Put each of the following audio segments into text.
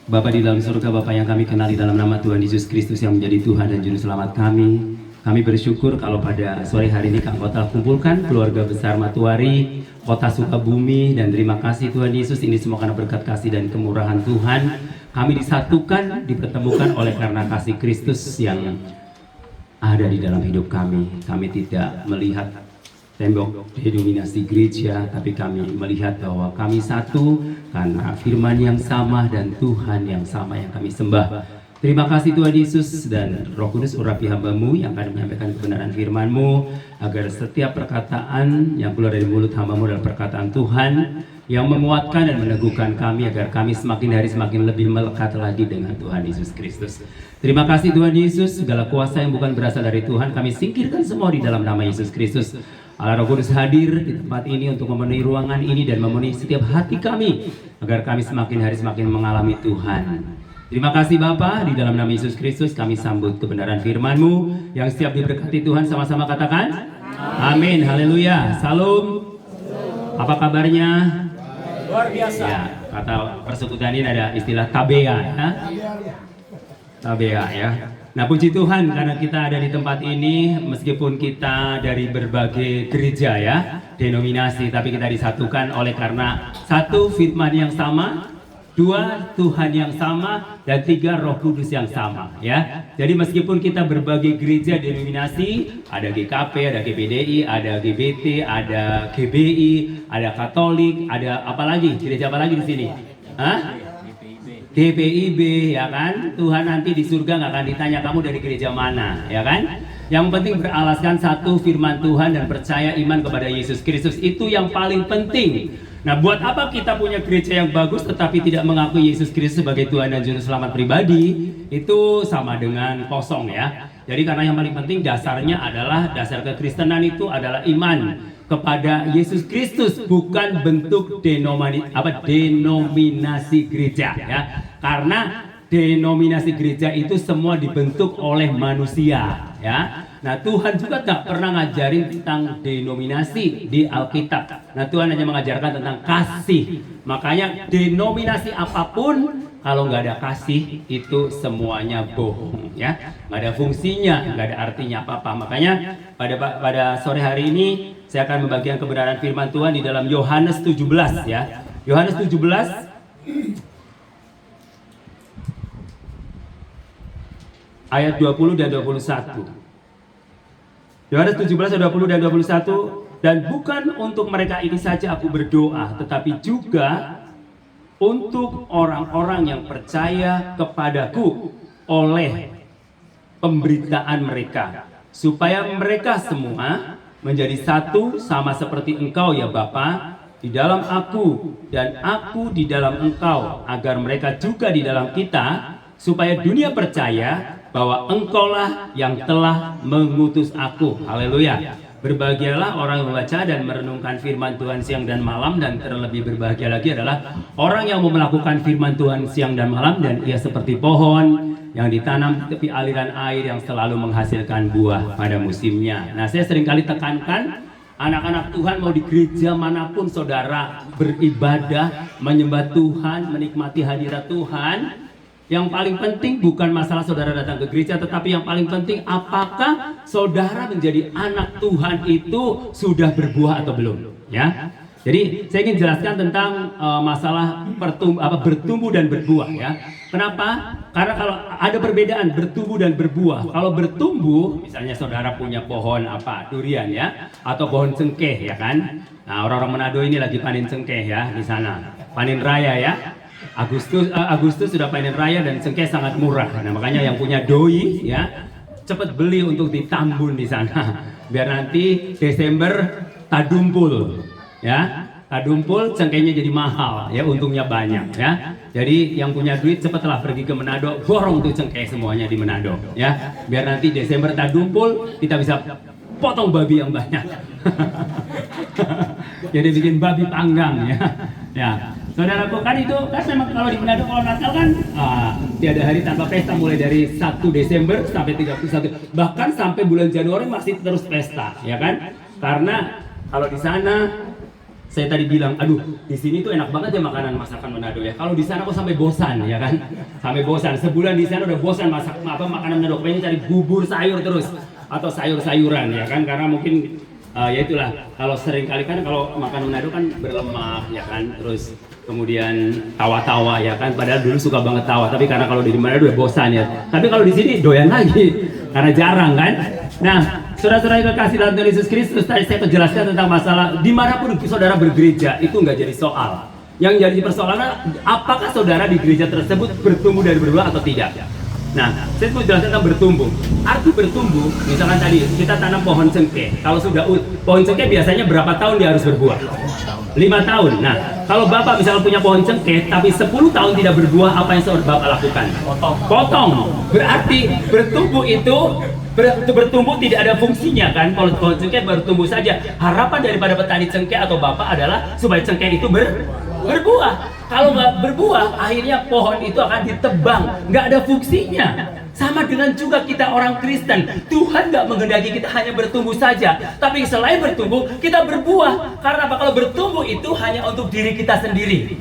Bapa di dalam surga, Bapa yang kami kenali dalam nama Tuhan Yesus Kristus yang menjadi Tuhan dan Juru Selamat kami. Kami bersyukur kalau pada sore hari ini Kau telah kumpulkan keluarga besar Matuari, Kota Sukabumi, dan terima kasih Tuhan Yesus, ini semua karena berkat kasih dan kemurahan Tuhan. Kami disatukan, dipertemukan oleh karena kasih Kristus yang ada di dalam hidup kami. Kami tidak melihat tembok denominasi gereja, tapi kami melihat bahwa kami satu karena firman yang sama dan Tuhan yang sama yang kami sembah. Terima kasih Tuhan Yesus, dan Roh Kudus urapi hamba-Mu yang akan menyampaikan kebenaran firman-Mu, agar setiap perkataan yang keluar dari mulut hamba-Mu adalah perkataan Tuhan yang menguatkan dan meneguhkan kami, agar kami semakin hari semakin lebih melekat lagi dengan Tuhan Yesus Kristus. Terima kasih Tuhan Yesus, segala kuasa yang bukan berasal dari Tuhan kami singkirkan semua di dalam nama Yesus Kristus. Allah Roh Kudus hadir di tempat ini untuk memenuhi ruangan ini dan memenuhi setiap hati kami, agar kami semakin hari semakin mengalami Tuhan. Terima kasih Bapa, di dalam nama Yesus Kristus kami sambut kebenaran firman-Mu yang setiap diberkati Tuhan. Sama-sama katakan amin, haleluya, salam. Apa kabarnya? Luar biasa. Ya, kata persekutuan ini ada istilah tabea ya. Tabea ya. Nah puji Tuhan karena kita ada di tempat ini, meskipun kita dari berbagai gereja ya, denominasi, tapi kita disatukan oleh karena satu firman yang sama, dua Tuhan yang sama, dan tiga Roh Kudus yang sama ya. Jadi meskipun kita berbagai gereja denominasi, ada GKP, ada GPDI, ada GBT, ada GBI, ada Katolik, ada apa lagi? Gereja apa lagi di sini? Hah? GPIB ya kan? Tuhan nanti di surga nggak akan ditanya kamu dari gereja mana ya kan? Yang penting beralaskan satu firman Tuhan dan percaya iman kepada Yesus Kristus, itu yang paling penting. Nah, buat apa kita punya gereja yang bagus tetapi tidak mengakui Yesus Kristus sebagai Tuhan dan Juru Selamat pribadi? Itu sama dengan kosong ya. Jadi karena yang paling penting dasarnya adalah, dasar kekristenan itu adalah iman kepada Yesus Kristus, bukan bentuk denominasi gereja ya. Karena denominasi gereja itu semua dibentuk oleh manusia ya. Nah Tuhan juga tak pernah ngajarin tentang denominasi di Alkitab. Nah Tuhan hanya mengajarkan tentang kasih. Makanya denominasi apapun kalau nggak ada kasih itu semuanya bohong ya. Nggak ada fungsinya, nggak ada artinya apa-apa. Makanya pada sore hari ini saya akan membagikan kebenaran firman Tuhan di dalam Yohanes 17 ya. Yohanes 17 ayat 20 dan 21. Yohanes 17 ayat 20 dan 21. Dan bukan untuk mereka ini saja aku berdoa, tetapi juga untuk orang-orang yang percaya kepadaku oleh pemberitaan mereka, supaya mereka semua menjadi satu sama seperti Engkau ya Bapa, di dalam aku dan aku di dalam Engkau, agar mereka juga di dalam kita, supaya dunia percaya bahwa Engkaulah yang telah mengutus aku. Haleluya. Berbahagialah orang yang membaca dan merenungkan firman Tuhan siang dan malam, dan terlebih berbahagia lagi adalah orang yang mau melakukan firman Tuhan siang dan malam, dan ia seperti pohon yang ditanam di tepi aliran air yang selalu menghasilkan buah pada musimnya. Nah, saya seringkali tekankan anak-anak Tuhan mau di gereja manapun saudara beribadah, menyembah Tuhan, menikmati hadirat Tuhan. Yang paling penting bukan masalah saudara datang ke gereja, tetapi yang paling penting apakah saudara menjadi anak Tuhan itu sudah berbuah atau belum, ya. Jadi saya ingin jelaskan tentang masalah bertumbuh dan berbuah, ya. Kenapa? Karena kalau ada perbedaan bertumbuh dan berbuah. Kalau bertumbuh, misalnya saudara punya pohon durian ya, atau pohon cengkeh ya kan. Nah, orang-orang Manado ini lagi panen cengkeh ya di sana, panen raya ya. Agustus sudah panen raya dan cengkeh sangat murah. Nah, makanya yang punya doi ya cepat beli untuk ditambun di sana. Biar nanti Desember tadumpul ya. Tadumpul cengkehnya jadi mahal ya, untungnya banyak ya. Jadi yang punya duit cepatlah pergi ke Manado, borong tuh cengkeh semuanya di Manado ya. Biar nanti Desember tadumpul kita bisa potong babi yang banyak. Jadi bikin babi panggang ya. Ya. Saudaraku, kan itu kan memang kalau di Manado kalau Natal kan tiada hari tanpa pesta, mulai dari 1 Desember sampai 31, bahkan sampai bulan Januari masih terus pesta ya kan. Karena kalau di sana saya tadi bilang, aduh di sini tuh enak banget ya makanan masakan Manado ya. Kalau di sana kok sampai bosan ya kan? Sampai bosan. Sebulan di sana udah bosan masak makanan Manado. Pengen cari bubur sayur terus atau sayur-sayuran ya kan? Karena mungkin ya itulah. Kalau sering kali kan kalau makan Manado kan berlemak ya kan. Terus kemudian tawa-tawa ya kan. Padahal dulu suka banget tawa. Tapi karena kalau di Manado udah bosan ya. Tapi kalau di sini doyan lagi karena jarang kan. Nah, saudara-saudara yang kekasih dalam Tuhan Yesus Kristus, tadi saya jelaskan tentang masalah dimanapun saudara bergereja itu nggak jadi soal. Yang jadi persoalannya apakah saudara di gereja tersebut bertumbuh dan berbuah atau tidak. Nah, saya mau jelaskan tentang bertumbuh. Arti bertumbuh, misalkan tadi kita tanam pohon cengkeh. Kalau sudah pohon cengkeh biasanya berapa tahun dia harus berbuah? 5 tahun. Nah, kalau Bapak misalnya punya pohon cengkeh tapi 10 tahun tidak berbuah, apa yang Bapak lakukan? Potong. Berarti bertumbuh itu bertumbuh tidak ada fungsinya kan. Kalau pohon cengkeh bertumbuh saja, harapan daripada petani cengkeh atau Bapak adalah supaya cengkeh itu berbuah. Kalau nggak berbuah, akhirnya pohon itu akan ditebang, nggak ada fungsinya. Sama dengan juga kita orang Kristen, Tuhan nggak menghendaki kita hanya bertumbuh saja, tapi selain bertumbuh kita berbuah. Karena apa? Kalau bertumbuh itu hanya untuk diri kita sendiri,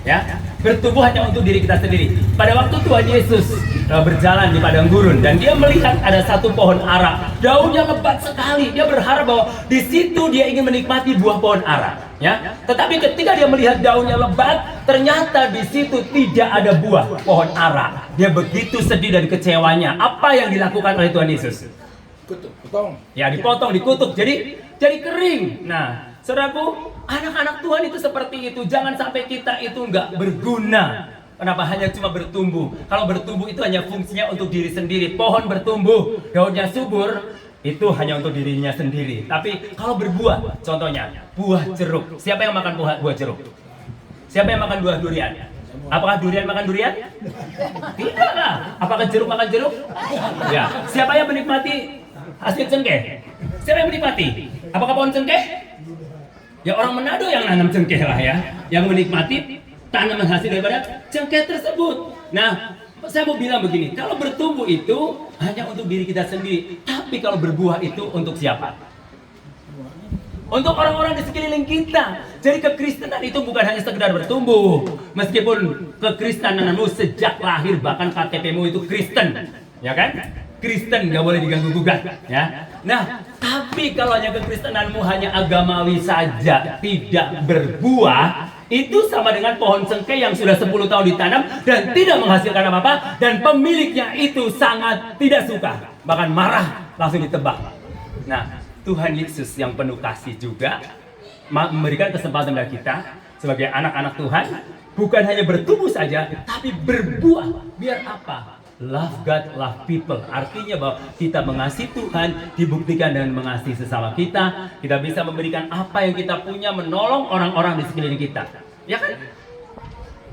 ya. Bertumbuh hanya untuk diri kita sendiri. Pada waktu Tuhan Yesus berjalan di padang gurun dan dia melihat ada satu pohon ara, daunnya lebat sekali. Dia berharap bahwa di situ dia ingin menikmati buah pohon ara, ya. Tetapi ketika dia melihat daunnya lebat, ternyata di situ tidak ada buah pohon ara. Dia begitu sedih dan kecewanya. Apa yang dilakukan oleh Tuhan Yesus? Potong. Ya, dipotong, dikutuk, jadi kering. Nah, saudaraku, anak-anak Tuhan itu seperti itu. Jangan sampai kita itu nggak berguna. Kenapa? Hanya cuma bertumbuh. Kalau bertumbuh itu hanya fungsinya untuk diri sendiri. Pohon bertumbuh, daunnya subur, itu hanya untuk dirinya sendiri. Tapi kalau berbuah, contohnya buah jeruk. Siapa yang makan buah jeruk? Siapa yang makan buah durian? Apakah durian makan durian? Tidak lah. Apakah jeruk makan jeruk? Ya. Siapa yang menikmati hasil cengkeh? Siapa yang menikmati? Apakah pohon cengkeh? Ya orang Manado yang nanam cengkeh lah ya, yang menikmati tanaman hasil daripada cengkeh tersebut. Nah, saya mau bilang begini, kalau bertumbuh itu hanya untuk diri kita sendiri, tapi kalau berbuah itu untuk siapa? Untuk orang-orang di sekeliling kita. Jadi kekristenan itu bukan hanya sekedar bertumbuh, meskipun kekristenanmu sejak lahir bahkan KTP-mu itu Kristen, ya kan? Kristen nggak boleh diganggu gugat, ya. Nah, tapi kalau hanya kekristenanmu hanya agamawi saja, tidak berbuah, itu sama dengan pohon cengkeh yang sudah 10 tahun ditanam dan tidak menghasilkan apa-apa, dan pemiliknya itu sangat tidak suka, bahkan marah, langsung ditebang. Nah, Tuhan Yesus yang penuh kasih juga memberikan kesempatan bagi kita sebagai anak-anak Tuhan, bukan hanya bertumbuh saja, tapi berbuah. Biar apa? Love God, love people. Artinya bahwa kita mengasihi Tuhan dibuktikan dengan mengasihi sesama kita. Kita bisa memberikan apa yang kita punya, menolong orang-orang di sekeliling kita. Ya kan?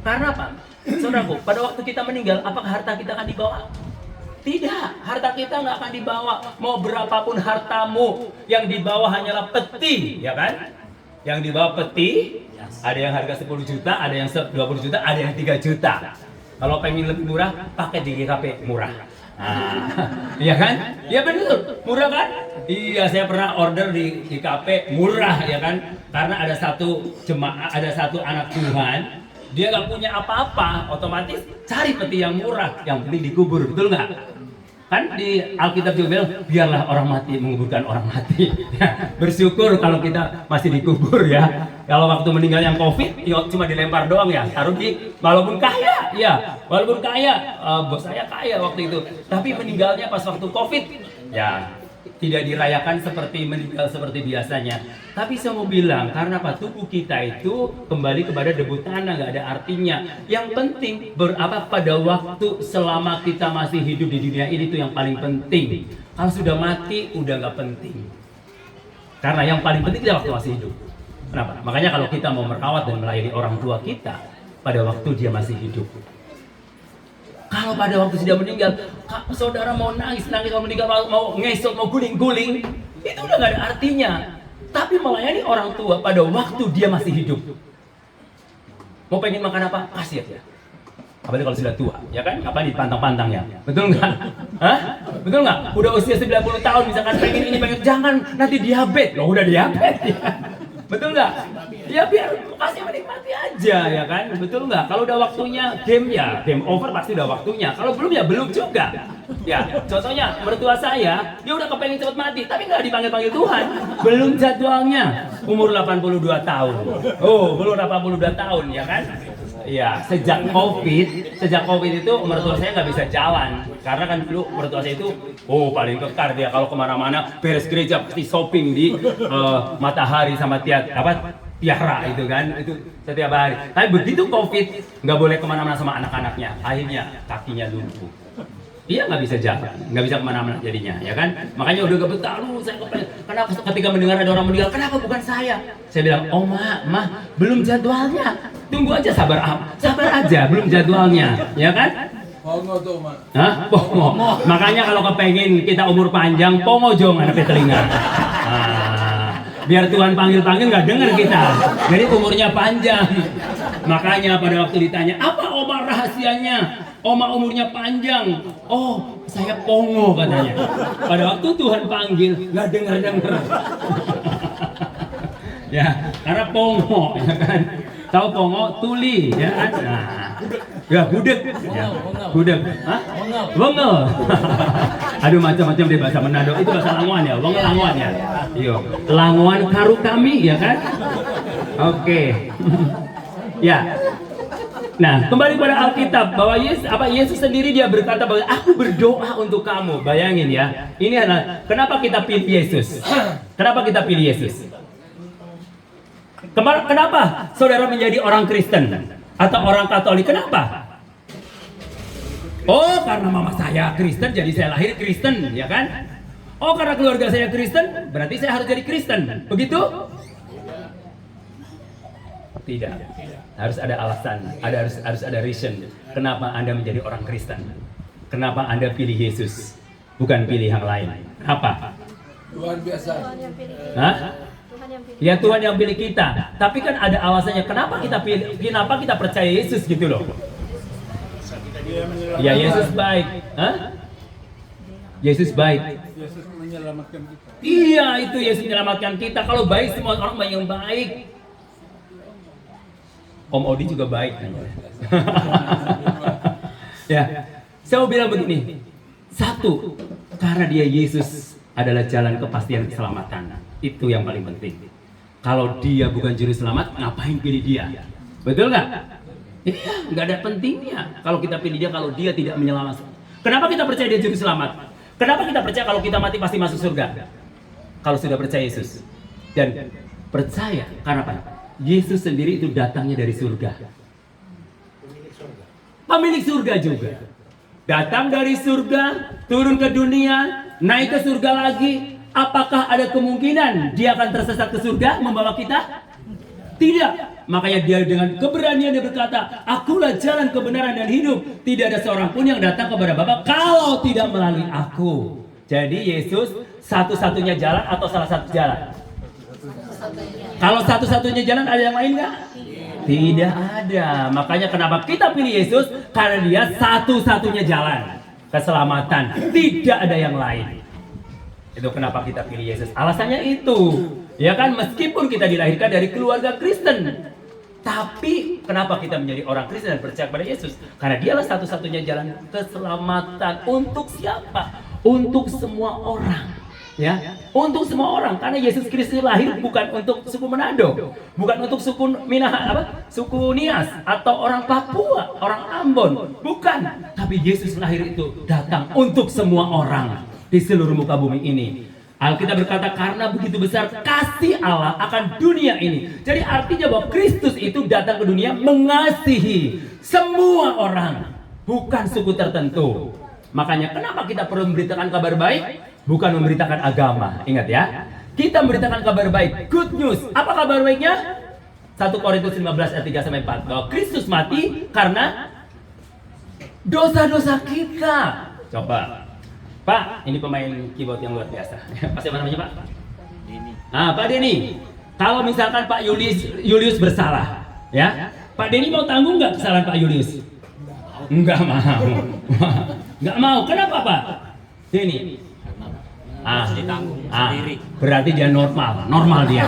Karena apa? Saudaraku, pada waktu kita meninggal, apakah harta kita akan dibawa? Tidak, harta kita nggak akan dibawa. Mau berapapun hartamu, yang dibawa hanyalah peti, ya kan? Yang dibawa peti, ada yang harga 10 juta, ada yang 20 juta, ada yang 3 juta. Kalau pengen lebih murah, pakai di GKP murah. Iya kan? Iya benar, murah kan? Iya, saya pernah order di GKP murah, ya kan? Karena ada satu jemaah, ada satu anak Tuhan, dia nggak punya apa-apa, otomatis cari peti yang murah, yang penting dikubur, betul nggak? Kan di Alkitab juga bilang, biarlah orang mati menguburkan orang mati. Bersyukur kalau kita masih dikubur ya. Kalau waktu meninggal yang COVID, ya cuma dilempar doang ya. Taruh di, walaupun kaya, ya. Walaupun kaya, bos saya kaya waktu itu. Tapi meninggalnya pas waktu COVID, ya tidak dirayakan seperti meninggal seperti biasanya. Tapi saya mau bilang, karena apa? Tubuh kita itu kembali kepada debu tanah, nggak ada artinya. Yang penting berapa pada waktu selama kita masih hidup di dunia ini, itu yang paling penting. Kalau sudah mati, udah nggak penting. Karena yang paling penting kita waktu masih hidup. Kenapa? Makanya kalau kita mau merawat dan melayani orang tua kita pada waktu dia masih hidup. Kalau pada waktu sudah meninggal, saudara mau nangis, mau meninggal, mau ngesot, mau guling-guling, itu udah gak ada artinya. Tapi melayani orang tua pada waktu dia masih hidup. Mau pengen makan apa? Kasih ya. Apalagi kalau sudah tua, ya kan? Apa dipantang-pantang ya? Betul nggak? Hah? Betul nggak? Udah usia 90 tahun misalkan pengen ini, pengen, jangan nanti diabetes. Loh udah diabetes ya. Betul nggak? Ya biar masih menikmati aja ya kan, betul nggak? Kalau udah waktunya game ya game over pasti udah waktunya. Kalau belum ya belum juga. Ya contohnya mertua saya, dia udah kepengen cepet mati, tapi nggak dipanggil Tuhan. Belum jadwalnya, umur 82 tahun. Oh belum 82 tahun ya kan? Ya sejak COVID itu mertua saya nggak bisa jalan karena kan dulu mertua saya itu paling kekar dia kalau kemana-mana beres gereja pasti shopping di Matahari sama Tiara itu kan itu setiap hari. Tapi begitu COVID nggak boleh kemana-mana sama anak-anaknya, akhirnya kakinya lumpuh. Dia nggak bisa jalan, nggak bisa kemana-mana jadinya, ya kan? Makanya udah gak betah, saya kepengen. Kenapa ketika mendengar ada orang meninggal, kenapa bukan saya? Saya bilang, oh mah, belum jadwalnya. Tunggu aja, sabar aja, belum jadwalnya, ya kan? Pongo tuh, Mak. Hah? Pongo. Makanya kalau kepengen kita umur panjang, pongo jong ada telinga. Biar Tuhan panggil nggak dengar kita. Jadi umurnya panjang. Makanya pada waktu ditanya, apa Oma rahasianya? Oma umurnya panjang. Oh, saya pongo katanya. Pada waktu Tuhan panggil, nggak dengar. Ya, karena pongo, ya kan? Tahu pongo? Tuli, ya kan? Nah, ya budek, ya. Budek. Hah? Wengel. Aduh macam-macam deh bahasa Manado. Itu bahasa Langoan ya, wengel Langoan ya. Iyo, Langoan karu kami, ya kan? Oke. Ya. Nah, kembali pada Alkitab bahwa Yesus sendiri dia berkata bahwa aku berdoa untuk kamu. Bayangin ya. Ini adalah kenapa kita pilih Yesus? Kenapa kita pilih Yesus? Kenapa saudara menjadi orang Kristen atau orang Katolik? Kenapa? Oh, karena mama saya Kristen jadi saya lahir Kristen, ya kan? Oh, karena keluarga saya Kristen, berarti saya harus jadi Kristen. Begitu? Tidak. Harus ada alasan, harus ada reason. Kenapa Anda menjadi orang Kristen? Kenapa Anda pilih Yesus? Bukan pilih yang lain. Kenapa? Luar biasa. Hah? Ya Tuhan yang pilih kita. Tapi kan ada alasannya. Kenapa kita percaya Yesus gitu loh? Ya Yesus baik. Hah? Yesus baik. Yesus menyelamatkan kita. Iya itu Yesus menyelamatkan kita. Kalau baik semua orang banyak yang baik. Om Odi juga baik. Ya, saya mau bilang begini. Satu, karena dia Yesus adalah jalan kepastian keselamatan. Itu yang paling penting. Kalau dia bukan juru selamat, ngapain pilih dia? Betul nggak? Iya, nggak ada pentingnya. Kalau kita pilih dia, kalau dia tidak menyelamatkan. Kenapa kita percaya dia juru selamat? Kenapa kita percaya kalau kita mati pasti masuk surga? Kalau sudah percaya Yesus. Dan percaya, karena apa? Yesus sendiri itu datangnya dari surga. Pemilik surga juga. Datang dari surga, turun ke dunia, naik ke surga lagi. Apakah ada kemungkinan dia akan tersesat ke surga membawa kita? Tidak. Makanya dia dengan keberanian dia berkata, akulah jalan kebenaran dan hidup. Tidak ada seorang pun yang datang kepada Bapa kalau tidak melalui aku. Jadi Yesus satu-satunya jalan atau salah satu jalan? Kalau satu-satunya jalan ada yang lain nggak? Tidak ada. Makanya kenapa kita pilih Yesus? Karena dia satu-satunya jalan keselamatan. Tidak ada yang lain. Itu kenapa kita pilih Yesus. Alasannya itu. Ya kan, meskipun kita dilahirkan dari keluarga Kristen. Tapi kenapa kita menjadi orang Kristen dan percaya kepada Yesus? Karena dialah satu-satunya jalan keselamatan. Untuk siapa? Untuk semua orang. Ya, untuk semua orang, karena Yesus Kristus lahir bukan untuk suku Manado, bukan untuk suku suku Nias atau orang Papua, orang Ambon, bukan. Tapi Yesus lahir itu datang untuk semua orang di seluruh muka bumi ini. Alkitab berkata karena begitu besar kasih Allah akan dunia ini. Jadi artinya bahwa Kristus itu datang ke dunia mengasihi semua orang, bukan suku tertentu. Makanya kenapa kita perlu memberitakan kabar baik? Bukan memberitakan agama, ingat ya. Kita memberitakan kabar baik, good news. Apa kabar baiknya? 1 Korintus 15 ayat 3-4 bahwa Kristus mati karena dosa-dosa kita. Coba, Pak, ini pemain keyboard yang luar biasa. Pak siapa namanya Pak? Denny. Pak Denny. Kalau misalkan Pak Julius bersalah, ya, Pak Denny mau tanggung nggak kesalahan Pak Julius? Nggak mau. Nggak mau. Kenapa Pak? Denny. Ditanggung sendiri. Berarti dia normal dia,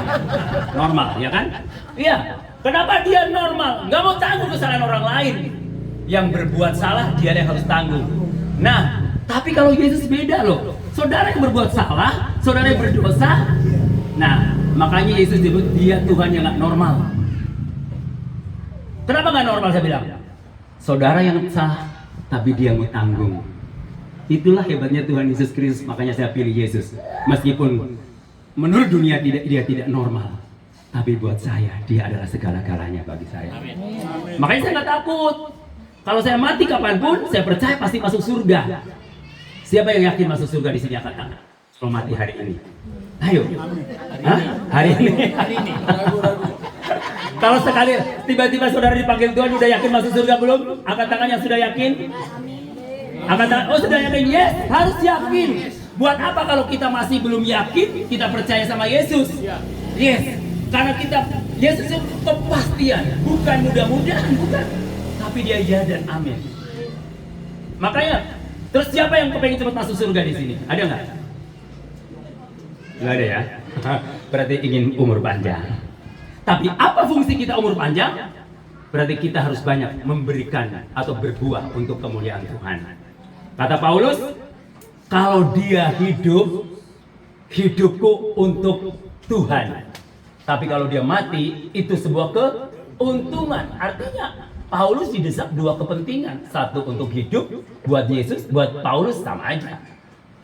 normal, ya kan? Iya. Kenapa dia normal? Nggak mau tanggung kesalahan orang lain. Yang berbuat salah dia yang harus tanggung. Nah, tapi kalau Yesus beda loh. Saudara yang berbuat salah, saudara yang berdosa. Nah, makanya Yesus disebut dia Tuhan yang nggak normal. Kenapa nggak normal saya bilang? Saudara yang salah, tapi dia mau tanggung. Itulah hebatnya Tuhan Yesus Kristus. Makanya saya pilih Yesus. Meskipun menurut dunia dia tidak normal, tapi buat saya dia adalah segala-galanya bagi saya. Amin. Makanya saya nggak takut. Kalau saya mati kapanpun, saya percaya pasti masuk surga. Siapa yang yakin masuk surga di sini akan angkat? Kalau mati hari ini, ayo. Hah? Hari ini. Ragu-ragu. Kalau sekali tiba-tiba saudara dipanggil Tuhan, udah yakin masuk surga belum? Angkat tangan yang sudah yakin. Angkat tangan. Oh sudah yakin? Yes, harus yakin. Buat apa kalau kita masih belum yakin? Kita percaya sama Yesus. Yes, karena Yesus itu kepastian, bukan mudah-mudahan, bukan. Tapi dia ya dan amin. Makanya, terus siapa yang kepengen cepat masuk surga di sini? Ada nggak? Nggak ada ya. Berarti ingin umur panjang. Tapi apa fungsi kita umur panjang? Berarti kita harus banyak memberikan atau berbuah untuk kemuliaan Tuhan. Kata Paulus, kalau dia hidupku untuk Tuhan. Tapi kalau dia mati, itu sebuah keuntungan. Artinya Paulus didesak dua kepentingan. Satu untuk hidup, buat Yesus, buat Paulus sama aja.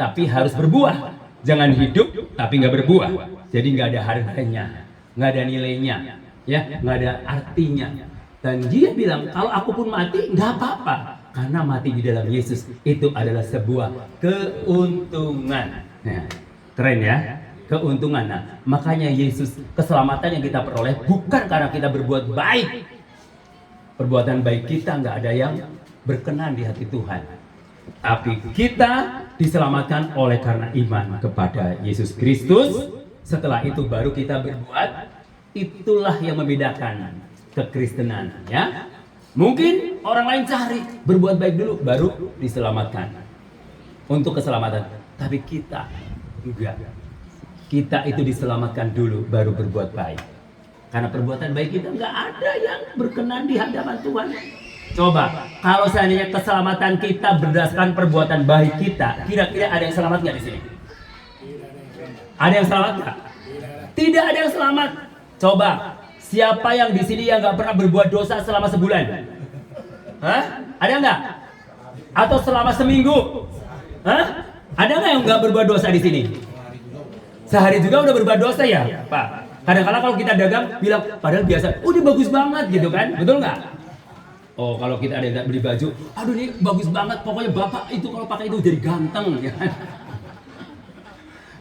Tapi harus berbuah. Jangan hidup, tapi nggak berbuah. Jadi nggak ada harganya, nggak ada nilainya, ya, nggak ada artinya. Dan dia bilang, kalau aku pun mati, nggak apa-apa. Karena mati di dalam Yesus, itu adalah sebuah keuntungan. Nah, keren ya? Keuntungan. Nah, makanya Yesus, keselamatan yang kita peroleh bukan karena kita berbuat baik. Perbuatan baik kita nggak ada yang berkenan di hati Tuhan. Tapi kita diselamatkan oleh karena iman kepada Yesus Kristus. Setelah itu baru kita berbuat. Itulah yang membedakan kekristenan, ya. Mungkin orang lain cari berbuat baik dulu baru diselamatkan. Untuk keselamatan. Tapi kita enggak. Kita itu diselamatkan dulu baru berbuat baik. Karena perbuatan baik kita nggak ada yang berkenan di hadapan Tuhan. Coba, kalau seandainya keselamatan kita berdasarkan perbuatan baik kita, kira-kira ada yang selamat nggak di sini? Ada yang selamat nggak? Tidak ada yang selamat. Coba, siapa yang di sini yang nggak pernah berbuat dosa selama sebulan? Hah? Ada nggak? Atau selama seminggu? Hah? Ada nggak yang nggak berbuat dosa di sini? Sehari juga udah berbuat dosa ya, Pak? Kadang-kadang kalau kita dagang bilang, padahal biasa, oh dia bagus banget gitu kan, betul nggak? Oh kalau kita ada beli baju, aduh ini bagus banget, pokoknya bapak itu kalau pakai itu jadi ganteng ya kan?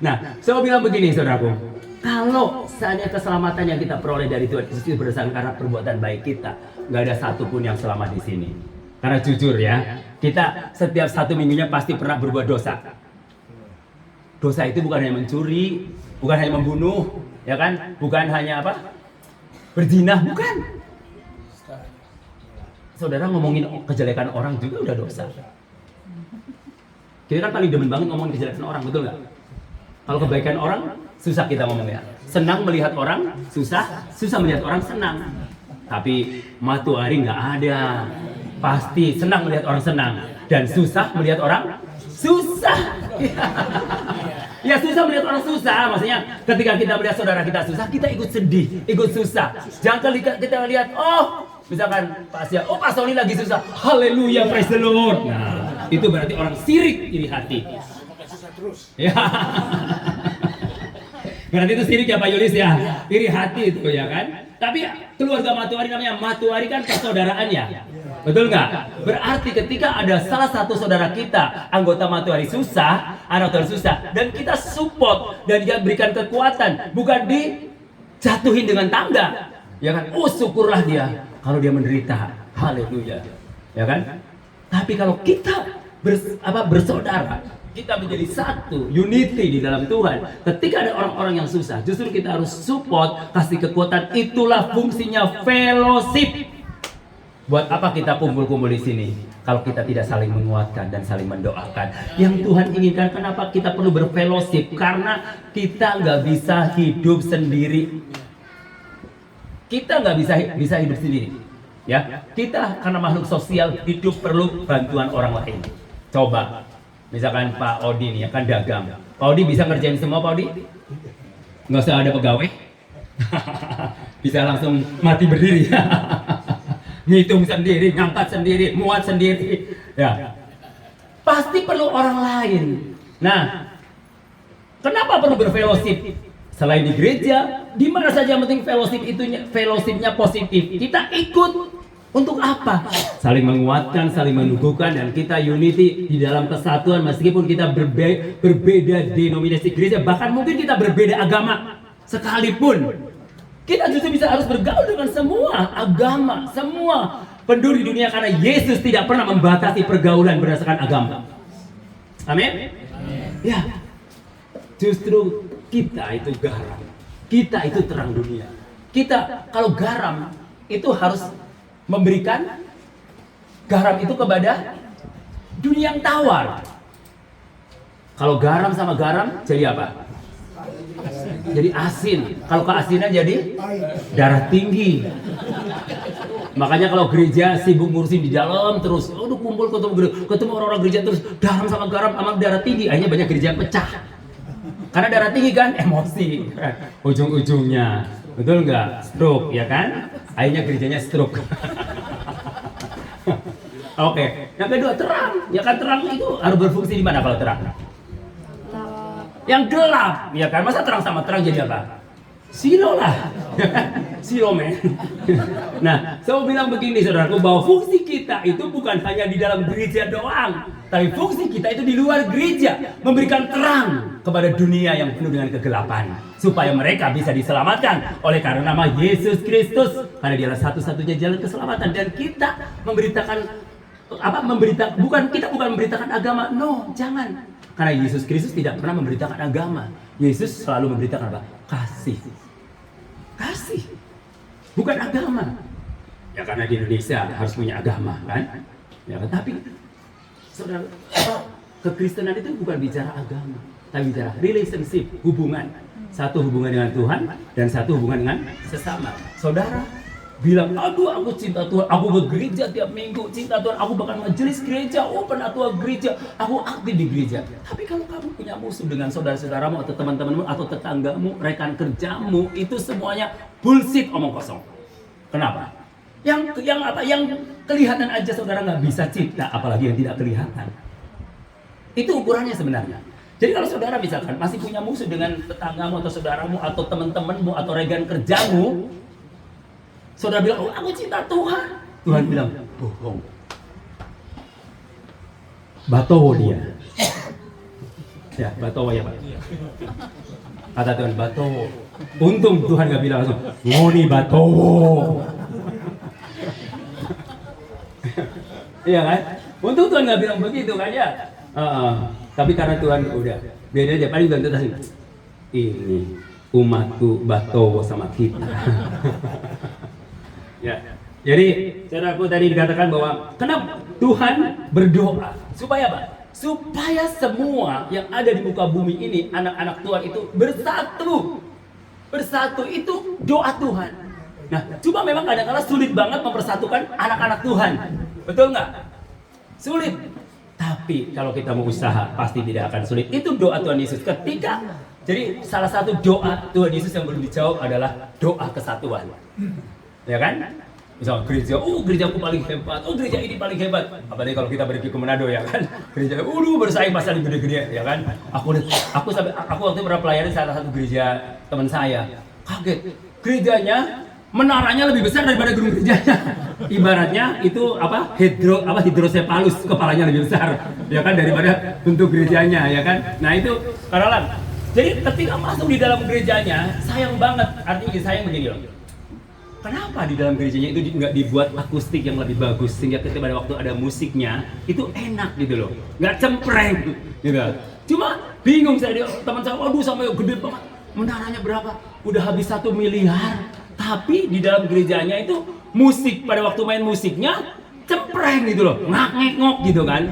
Nah, saya bilang begini saudaraku, kalau seandainya keselamatan yang kita peroleh dari Tuhan Yesus berdasarkan karena perbuatan baik kita, nggak ada satupun yang selamat di sini. Karena jujur ya, kita setiap satu minggunya pasti pernah berbuat dosa. Dosa itu bukan hanya mencuri, bukan hanya membunuh, ya kan? Bukan hanya apa? Berzina, bukan. Saudara ngomongin kejelekan orang juga udah dosa. Kita kan paling demen banget ngomongin kejelekan orang, betul nggak? Kalau kebaikan orang, susah kita ngomongnya. Senang melihat orang, susah melihat orang senang. Tapi matuari nggak ada. Pasti senang melihat orang senang. Dan susah melihat orang susah. Ya susah melihat orang susah, maksudnya ketika kita melihat saudara kita susah, kita ikut sedih, ikut susah. Jangan kita lihat, oh misalkan Pak Asia, oh Pak Sony lagi susah, haleluya, praise the Lord. Nah, itu berarti orang sirik iri hati. Ya. Berarti itu sirik ya Pak Yulis ya, iri hati itu ya kan. Tapi keluarga Matuari namanya Matuari kan persaudaraan ya. Betul nggak? Berarti ketika ada salah satu saudara kita anggota Matuari susah, anak Tuhan susah, dan kita support dan dia berikan kekuatan, bukan dijatuhin dengan tangga, ya kan? Oh syukurlah dia kalau dia menderita, haleluya, ya kan? Tapi kalau kita bersaudara, kita menjadi satu, unity di dalam Tuhan. Ketika ada orang-orang yang susah, justru kita harus support, kasih kekuatan. Itulah fungsinya fellowship. Buat apa kita kumpul-kumpul di sini kalau kita tidak saling menguatkan dan saling mendoakan? Yang Tuhan inginkan, kenapa kita perlu berfellowship? Karena kita nggak bisa hidup sendiri. Kita nggak bisa hidup sendiri. Ya, kita karena makhluk sosial, hidup perlu bantuan orang lain. Coba, misalkan Pak Odi nih, ya kan dagang. Pak Odi bisa ngerjain semua, Pak Odi? Nggak usah ada pegawai? Bisa langsung mati berdiri. Ngitung sendiri, ngangkat sendiri, muat sendiri. Ya, pasti perlu orang lain. Nah, kenapa perlu berfellowship? Selain di gereja, di mana saja yang penting fellowshipnya positif. Kita ikut untuk apa? Saling menguatkan, saling menumbuhkan, dan kita unity di dalam kesatuan meskipun kita berbeda denominasi gereja, bahkan mungkin kita berbeda agama sekalipun. Kita justru bisa harus bergaul dengan semua agama, semua penduduk di dunia, karena Yesus tidak pernah membatasi pergaulan berdasarkan agama. Amin? Ya, justru kita itu garam, kita itu terang dunia. Kita kalau garam itu harus memberikan garam itu kepada dunia yang tawar. Kalau garam sama garam jadi apa? Jadi asin. Kalau keasinan jadi darah tinggi. Makanya kalau gereja sibuk ngurusin di dalam terus, kumpul ketemu orang-orang gereja terus garam sama darah tinggi, akhirnya banyak gereja yang pecah. Karena darah tinggi kan emosi, ujung-ujungnya, betul nggak? Stroke, ya kan? Akhirnya gerejanya stroke. Oke, yang kedua terang, ya kan, terang itu harus berfungsi di mana kalau terang? Yang gelap, ya kan? Masa terang sama terang jadi apa? Silo lah, silo men. Nah, saya bilang begini saudaraku, bahwa fungsi kita itu bukan hanya di dalam gereja doang, tapi fungsi kita itu di luar gereja, memberikan terang kepada dunia yang penuh dengan kegelapan, supaya mereka bisa diselamatkan oleh karena nama Yesus Kristus, karena dialah satu-satunya jalan keselamatan. Dan kita memberitakan kita bukan memberitakan agama, no, jangan. Karena Yesus Kristus tidak pernah memberitakan agama. Yesus selalu memberitakan apa? Kasih. Kasih. Bukan agama. Ya karena di Indonesia harus punya agama, kan? Ya, tapi saudara, kekristenan itu bukan bicara agama, tapi bicara relationship, hubungan. Satu hubungan dengan Tuhan dan satu hubungan dengan sesama. Saudara bilang, aduh aku cinta Tuhan, aku bergereja tiap minggu, cinta Tuhan, aku bahkan majelis gereja, penatua gereja, aku aktif di gereja. Tapi kalau kamu punya musuh dengan saudara-saudaramu atau teman-temanmu atau tetanggamu, rekan kerjamu, itu semuanya bullshit, omong kosong. Kenapa? Yang kelihatan aja saudara nggak bisa cinta, apalagi yang tidak kelihatan. Itu ukurannya sebenarnya. Jadi kalau saudara misalkan masih punya musuh dengan tetanggamu atau saudaramu atau teman-temanmu atau rekan kerjamu, saudara bilang, aku cinta Tuhan. Tuhan bilang, bohong. Batowo dia. Ya, batowo ya Pak. Kata Tuhan, batowo. Untung Tuhan gak bilang langsung, ngoni batowo. Iya kan? Untung Tuhan gak bilang begitu kan ya. Tapi karena Tuhan udah beda aja, paling Tuhan tetap ini umatku batowo sama kita. Ya, jadi saudaraku tadi dikatakan bahwa kenapa Tuhan berdoa supaya apa? Supaya semua yang ada di muka bumi ini, anak-anak Tuhan itu bersatu. Bersatu itu doa Tuhan. Nah, cuma memang kadang-kadang sulit banget mempersatukan anak-anak Tuhan. Betul nggak? Sulit. Tapi kalau kita mau usaha, pasti tidak akan sulit. Itu doa Tuhan Yesus. Jadi salah satu doa Tuhan Yesus yang belum dijawab adalah doa kesatuan. Ya kan? Misal gereja, gerejaku paling hebat, gereja ini paling hebat. Apalagi kalau kita pergi ke Manado ya kan, gereja, bersaing pasal gede-gede ya kan. Aku waktu pernah pelayanan salah satu gereja teman saya, kaget, gerejanya menaranya lebih besar daripada gedung gerejanya. Ibaratnya itu hidrosepalus, kepalanya lebih besar, ya kan, daripada bentuk gerejanya, ya kan. Nah itu karena jadi ketika masuk di dalam gerejanya, sayang banget, artinya sayang begini loh. Kenapa di dalam gerejanya itu nggak dibuat akustik yang lebih bagus sehingga ketika pada waktu ada musiknya itu enak gitu loh, nggak cempreng gitu. Cuma bingung saya, teman saya, waduh sampai gede banget, menaranya berapa? Udah habis 1 miliar, Tapi di dalam gerejanya itu musik, pada waktu main musiknya cempreng gitu loh, ngak-ngek-ngok gitu kan.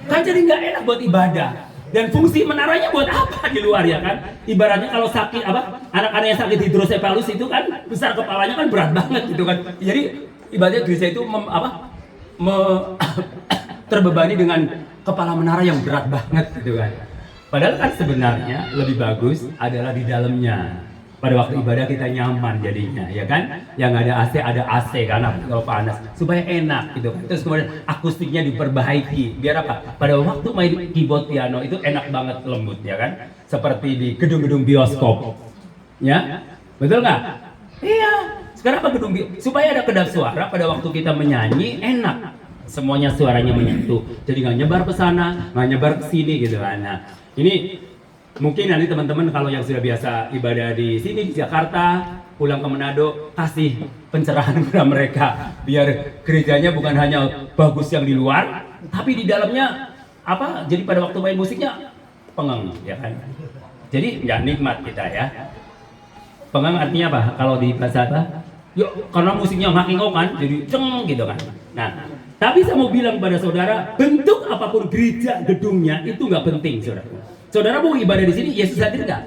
Kan jadi nggak enak buat ibadah. Dan fungsi menaranya buat apa di luar ya kan? Ibaratnya kalau sakit anak-anak yang sakit hidrosefalus itu kan besar kepalanya kan berat banget gitu kan. Jadi ibaratnya gereja itu terbebani dengan kepala menara yang berat banget gitu kan. Padahal kan sebenarnya lebih bagus adalah di dalamnya. Pada waktu ibadah kita nyaman jadinya, ya kan? Yang ada AC kan, kalau panas supaya enak gitu kan. Terus kemudian akustiknya diperbaiki, biar apa? Pada waktu main keyboard piano itu enak banget, lembut ya kan? Seperti di gedung-gedung bioskop, ya, betul nggak? Iya. Sekarang apa gedung supaya ada kedap suara pada waktu kita menyanyi enak, semuanya suaranya menyatu, jadi nggak nyebar ke sana, nggak nyebar ke sini gitu kan. Nah, ini mungkin nanti teman-teman kalau yang sudah biasa ibadah di sini di Jakarta, pulang ke Manado, kasih pencerahan kepada mereka biar gerejanya bukan hanya bagus yang di luar, tapi di dalamnya apa? Jadi pada waktu main musiknya pengeng, ya kan? Jadi nggak nikmat kita ya. Pengeng artinya apa? Kalau di bahasa apa? Yuk, karena musiknya ngak-ngok kan, jadi ceng gitu kan. Nah, tapi saya mau bilang pada saudara, bentuk apapun gereja gedungnya itu nggak penting, saudara. Saudara mau ibadah di sini, Yesus hadir nggak?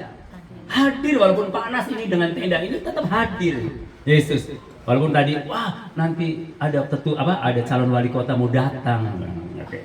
Hadir, walaupun panas ini dengan tenda ini tetap hadir. Yesus, walaupun tadi, wah nanti ada ada calon wali kota mau datang, oke,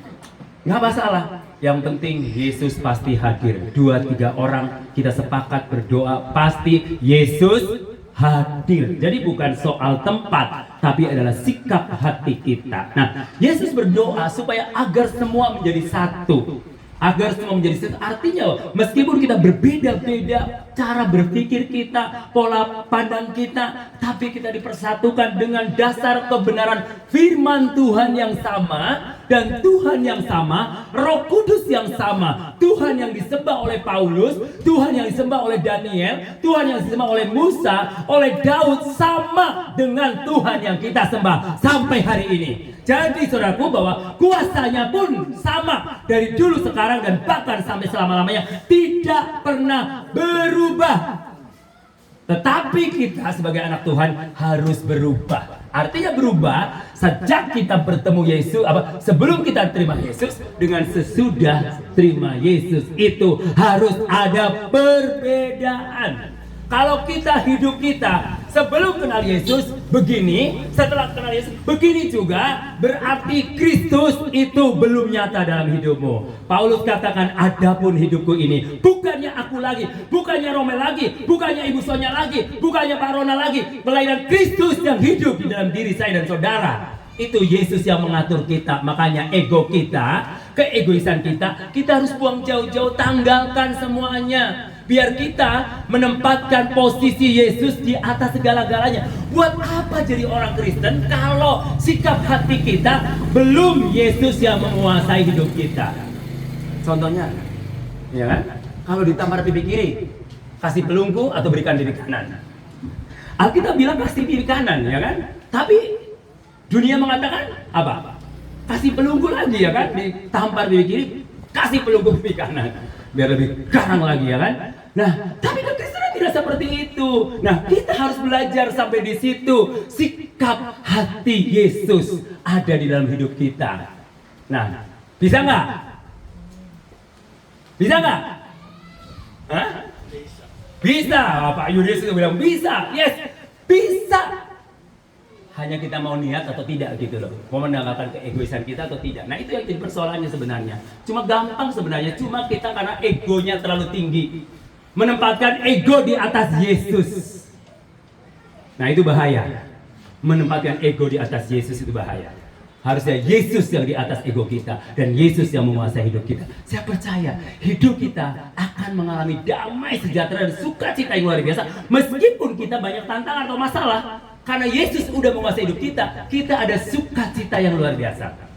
nggak masalah. Yang penting Yesus pasti hadir. 2-3 orang kita sepakat berdoa, pasti Yesus hadir. Jadi bukan soal tempat, tapi adalah sikap hati kita. Nah, Yesus berdoa supaya agar semua menjadi satu. Agar semua menjadi satu. Artinya meskipun kita berbeda-beda cara berpikir kita, pola pandang kita, tapi kita dipersatukan dengan dasar kebenaran firman Tuhan yang sama, dan Tuhan yang sama, Roh Kudus yang sama. Tuhan yang disembah oleh Paulus, Tuhan yang disembah oleh Daniel, Tuhan yang disembah oleh Musa, oleh Daud, sama dengan Tuhan yang kita sembah sampai hari ini. Jadi saudaraku, bahwa kuasanya pun sama dari dulu, sekarang, dan bahkan sampai selama-lamanya, tidak pernah berubah. Tetapi kita sebagai anak Tuhan harus berubah. Artinya berubah sejak kita bertemu Yesus, sebelum kita terima Yesus, dengan sesudah terima Yesus itu harus ada perbedaan. Kalau kita hidup kita sebelum kenal Yesus begini, setelah kenal Yesus begini juga, berarti Kristus itu belum nyata dalam hidupmu. Paulus katakan, adapun hidupku ini bukannya aku lagi, bukannya Romel lagi, bukannya Ibu Sonya lagi, bukannya Pak Rona lagi, melainkan Kristus yang hidup di dalam diri saya dan saudara. Itu Yesus yang mengatur kita. Makanya ego kita, keegoisan kita harus buang jauh-jauh, tanggalkan semuanya. Biar kita menempatkan posisi Yesus di atas segala-galanya. Buat apa jadi orang Kristen kalau sikap hati kita belum Yesus yang menguasai hidup kita? Contohnya, ya kan? Kalau ditampar pipi kiri, kasih pelungku atau berikan pipi kanan. Alkitab bilang kasih pipi kanan, ya kan? Tapi dunia mengatakan apa? Kasih pelungku lagi, ya kan? Ditampar pipi kiri, kasih pelungku pipi kanan. Biar lebih garang lagi, ya kan? Nah, tapi kekristenan tidak seperti itu. Nah, kita harus belajar sampai di situ. Sikap hati Yesus ada di dalam hidup kita. Nah, bisa nggak? Bisa nggak? Hah? Bisa. Pak Yudis itu bilang bisa. Yes, bisa. Hanya kita mau niat atau tidak gitu loh. Mau menanggalkan keegoisan kita atau tidak. Nah, itu yang jadi persoalannya sebenarnya. Cuma gampang sebenarnya. Cuma kita karena egonya terlalu tinggi, menempatkan ego di atas Yesus. Nah, itu bahaya. Menempatkan ego di atas Yesus itu bahaya. Harusnya Yesus yang di atas ego kita, dan Yesus yang menguasai hidup kita. Saya percaya hidup kita akan mengalami damai, sejahtera, dan sukacita yang luar biasa. Meskipun kita banyak tantangan atau masalah, karena Yesus udah menguasai hidup kita, kita ada sukacita yang luar biasa.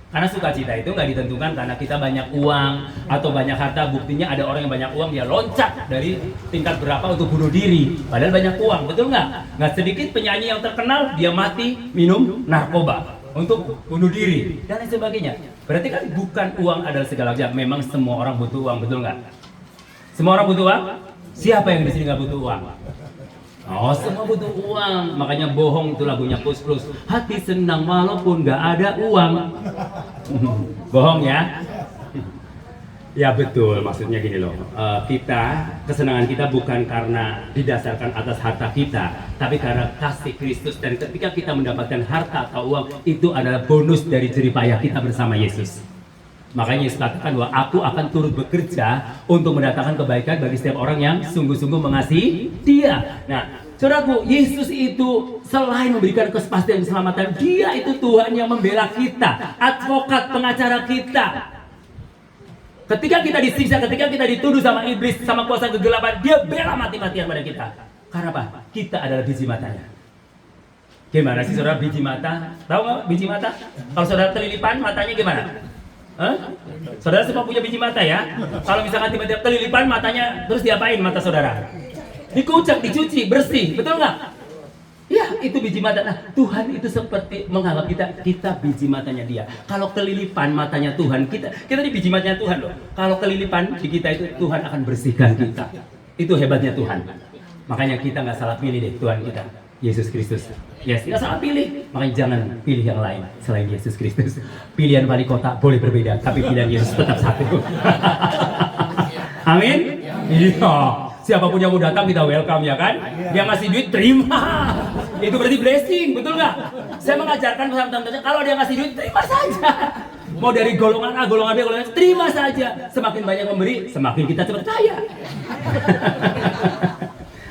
Karena sukacita itu nggak ditentukan karena kita banyak uang atau banyak harta. Buktinya ada orang yang banyak uang, dia loncat dari tingkat berapa untuk bunuh diri, padahal banyak uang, betul nggak? Nggak sedikit penyanyi yang terkenal, dia mati minum narkoba untuk bunuh diri dan lain sebagainya. Berarti kan bukan uang adalah segala-galanya. Memang semua orang butuh uang, betul nggak? Semua orang butuh uang. Siapa yang di sini nggak butuh uang? Oh, semua butuh uang. Makanya bohong itu lagunya Kus Plus. Hati senang walaupun nggak ada uang. Bohong ya. Ya betul, maksudnya gini loh. Kesenangan kita bukan karena didasarkan atas harta kita, tapi karena kasih Kristus. Dan ketika kita mendapatkan harta atau uang, itu adalah bonus dari jerih payah kita bersama Yesus. Makanya Yesus katakan bahwa aku akan turut bekerja untuk mendatangkan kebaikan bagi setiap orang yang sungguh-sungguh mengasihi Dia. Nah, saudaraku, Yesus itu selain memberikan kepastian keselamatan, Dia itu Tuhan yang membela kita, advokat, pengacara kita. Ketika kita disiksa, ketika kita dituduh sama iblis, sama kuasa kegelapan, Dia bela mati-matian pada kita. Karena apa? Kita adalah biji matanya. Gimana sih saudara biji mata? Tahu nggak biji mata? Kalau saudara telilipan, matanya gimana? Hah? Saudara semua punya biji mata ya? Kalau misalkan tiba-tiba telilipan matanya, terus diapain mata saudara? Dikucek, dicuci, bersih, betul nggak? Ya, itu biji mata. Nah, Tuhan itu seperti menganggap kita biji matanya Dia. Kalau kelilipan matanya Tuhan, kita di biji matanya Tuhan loh. Kalau kelilipan di kita itu Tuhan akan bersihkan kita. Itu hebatnya Tuhan. Makanya kita nggak salah pilih deh Tuhan kita, Yesus Kristus. Yes, nggak salah pilih. Makanya jangan pilih yang lain selain Yesus Kristus. Pilihan wali kota boleh berbeda, tapi pilihan Yesus tetap satu. Amin. Iya. Siapapun yang mau datang kita welcome ya kan. Dia ngasih duit terima. Itu berarti blessing, betul nggak? Saya mengajarkan teman-teman kalau dia ngasih duit terima saja. Mau dari golongan A, golongan B, golongan C, terima saja. Semakin banyak memberi, semakin kita cepat kaya.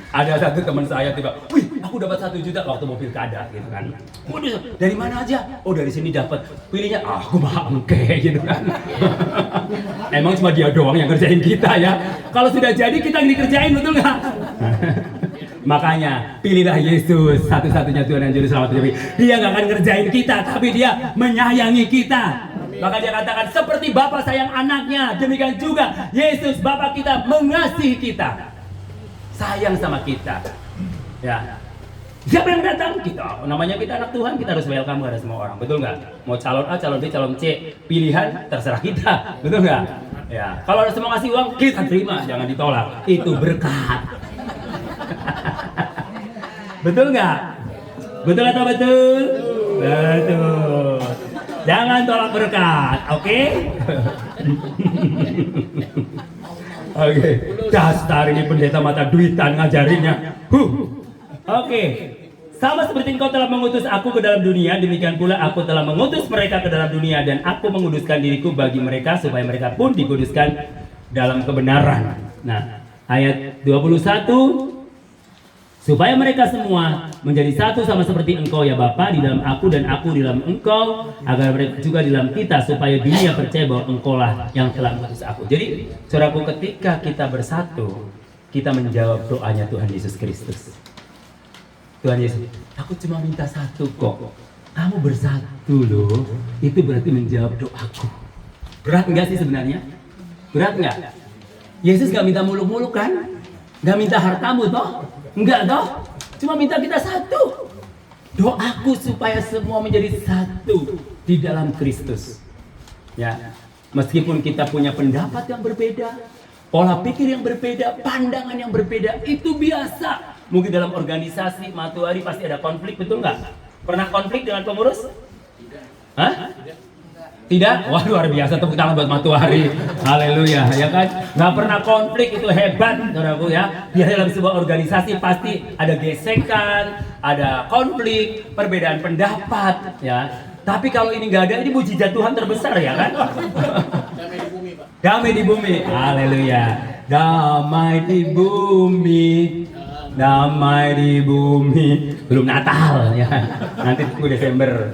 Ada satu teman saya tiba, wih, aku dapat 1 juta waktu mau pilkada gitu kan. Waduh, dari mana aja? Oh, dari sini dapat. Pilihnya, aku bangke gitu kan. Emang cuma dia doang yang kerjain kita ya. Kalau sudah jadi kita yang dikerjain, betul nggak? Makanya pilihlah Yesus, satu-satunya Tuhan dan Juru Selamat hidup. Dia nggak akan ngerjain kita, tapi Dia menyayangi kita. Maka Dia katakan seperti Bapa sayang anaknya, demikian juga Yesus Bapa kita mengasihi kita. Sayang sama kita, ya. Siapa yang datang? Kita. Namanya kita anak Tuhan, kita harus welcome kepada semua orang, betul nggak? Mau calon A, calon B, calon C, pilihan terserah kita, betul nggak? Ya. Kalau ada semua ngasih uang, kita terima, jangan ditolak. Itu berkat. Betul nggak? Betul atau betul? Betul. Jangan tolak berkat, oke? Oke, dasar ini pendeta mata duitan ngajarinnya. Oke, sama seperti engkau telah mengutus aku ke dalam dunia, demikian pula aku telah mengutus mereka ke dalam dunia, dan aku menguduskan diriku bagi mereka supaya mereka pun dikuduskan dalam kebenaran. Nah, ayat 21, supaya mereka semua menjadi satu sama seperti engkau ya Bapa di dalam aku dan aku di dalam engkau, agar mereka juga di dalam kita, supaya dunia percaya bahwa engkau lah yang telah mengutus aku. Jadi saudaraku, ketika kita bersatu, kita menjawab doanya Tuhan Yesus Kristus. Tuhan Yesus, aku cuma minta satu kok, kamu bersatu loh, itu berarti menjawab doaku. Berat nggak sih sebenarnya? Berat nggak? Yesus gak minta muluk-muluk kan? Gak minta hartamu toh? Enggak toh, cuma minta kita satu. Doaku supaya semua menjadi satu di dalam Kristus. Ya, meskipun kita punya pendapat yang berbeda, pola pikir yang berbeda, pandangan yang berbeda, itu biasa. Mungkin dalam organisasi Matuari pasti ada konflik, betul nggak? Pernah konflik dengan pengurus? Hah? Tidak? Wah, luar biasa, tepuk tangan buat Matuari. Haleluya, ya kan? Nggak pernah konflik, itu hebat, saudaraku ya. Di dalam sebuah organisasi pasti ada gesekan, ada konflik, perbedaan pendapat, ya. Tapi kalau ini nggak ada, ini mujizat Tuhan terbesar, ya kan? Damai di bumi, Pak. Damai di bumi, haleluya. Damai di bumi, damai di bumi. Belum Natal, ya. Nanti tunggu Desember,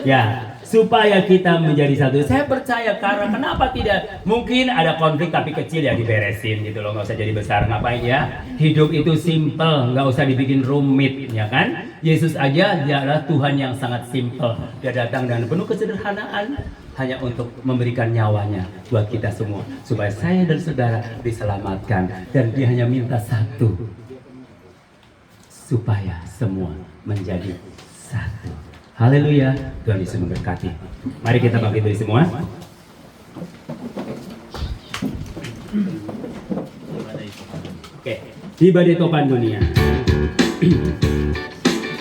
ya. Supaya kita menjadi satu. Saya percaya, karena kenapa tidak? Mungkin ada konflik tapi kecil ya, diberesin gitu loh, nggak usah jadi besar. Ngapain ya? Hidup itu simple, nggak usah dibikin rumit, ya kan? Yesus aja dia adalah Tuhan yang sangat simple. Dia datang dengan penuh kesederhanaan hanya untuk memberikan nyawanya buat kita semua, supaya saya dan saudara diselamatkan. Dan dia hanya minta satu, supaya semua menjadi satu. Haleluya, Tuhan Yesus memberkati. Mari kita bangkit dari semua. Oke, di badai topan dunia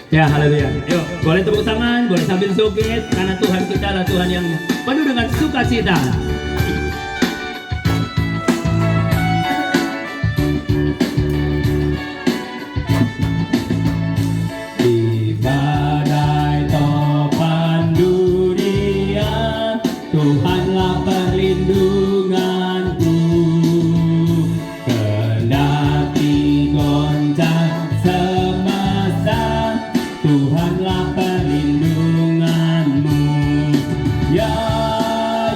Ya, haleluya. Yuk, boleh tepuk tangan, boleh sambil joget, karena Tuhan kita adalah Tuhan yang penuh dengan sukacita. Di badai topan dunia, Tuhanlah perlindunganku. Kendati goncang semesta, Tuhanlah perlindunganmu. Ya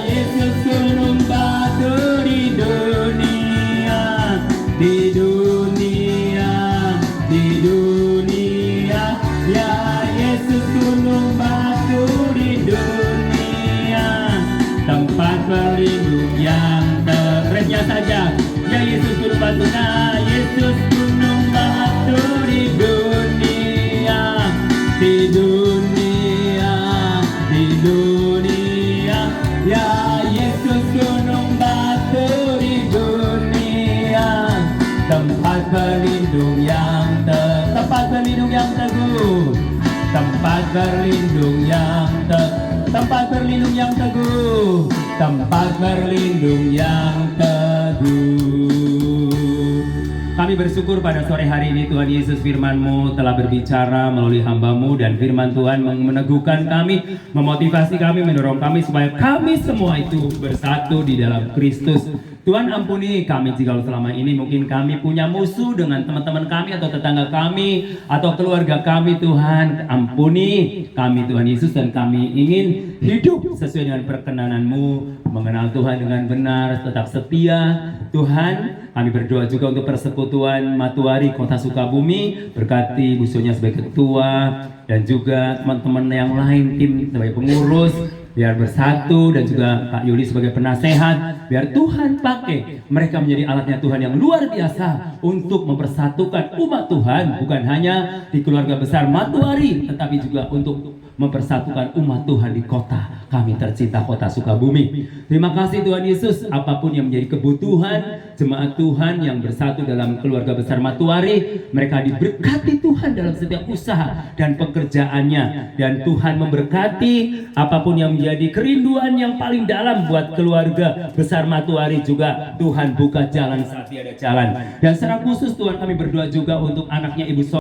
Yesus, gunung batu di dunia, di dunia, di dunia. Ya Yesus, gunung batu di dunia, tempat berlindung yang refnya saja. Ya Yesus, gunung batu. Nah, Yesus, gunung batu di dunia, di dunia, di dunia. Ya Yesus, gunung batu di dunia, tempat berlindung yang tempat berlindung yang teguh, tempat berlindung yang tempat berlindung yang teguh, tempat berlindung yang teguh. Kami bersyukur pada sore hari ini Tuhan Yesus, firman-Mu telah berbicara melalui hamba-Mu, dan firman Tuhan meneguhkan kami, memotivasi kami, mendorong kami supaya kami semua itu bersatu di dalam Kristus. Tuhan, ampuni kami jika selama ini mungkin kami punya musuh dengan teman-teman kami atau tetangga kami atau keluarga kami. Tuhan, ampuni kami Tuhan Yesus, dan kami ingin hidup sesuai dengan perkenanan-Mu, mengenal Tuhan dengan benar, tetap setia. Tuhan, kami berdoa juga untuk persekutuan Matuari Kota Sukabumi, berkati Bu Sonia sebagai ketua dan juga teman-teman yang lain, tim sebagai pengurus, biar bersatu, dan juga Kak Yuli sebagai penasehat. Biar Tuhan pakai mereka menjadi alatnya Tuhan yang luar biasa untuk mempersatukan umat Tuhan, bukan hanya di keluarga besar Matuari, tetapi juga untuk mempersatukan umat Tuhan di kota kami tercinta, Kota Sukabumi. Terima kasih Tuhan Yesus, apapun yang menjadi kebutuhan jemaat Tuhan yang bersatu dalam keluarga besar Matuari, mereka diberkati Tuhan dalam setiap usaha dan pekerjaannya, dan Tuhan memberkati apapun yang menjadi kerinduan yang paling dalam buat keluarga besar Matuari juga. Tuhan buka jalan saat tiada jalan, dan secara khusus Tuhan kami berdoa juga untuk anaknya Ibu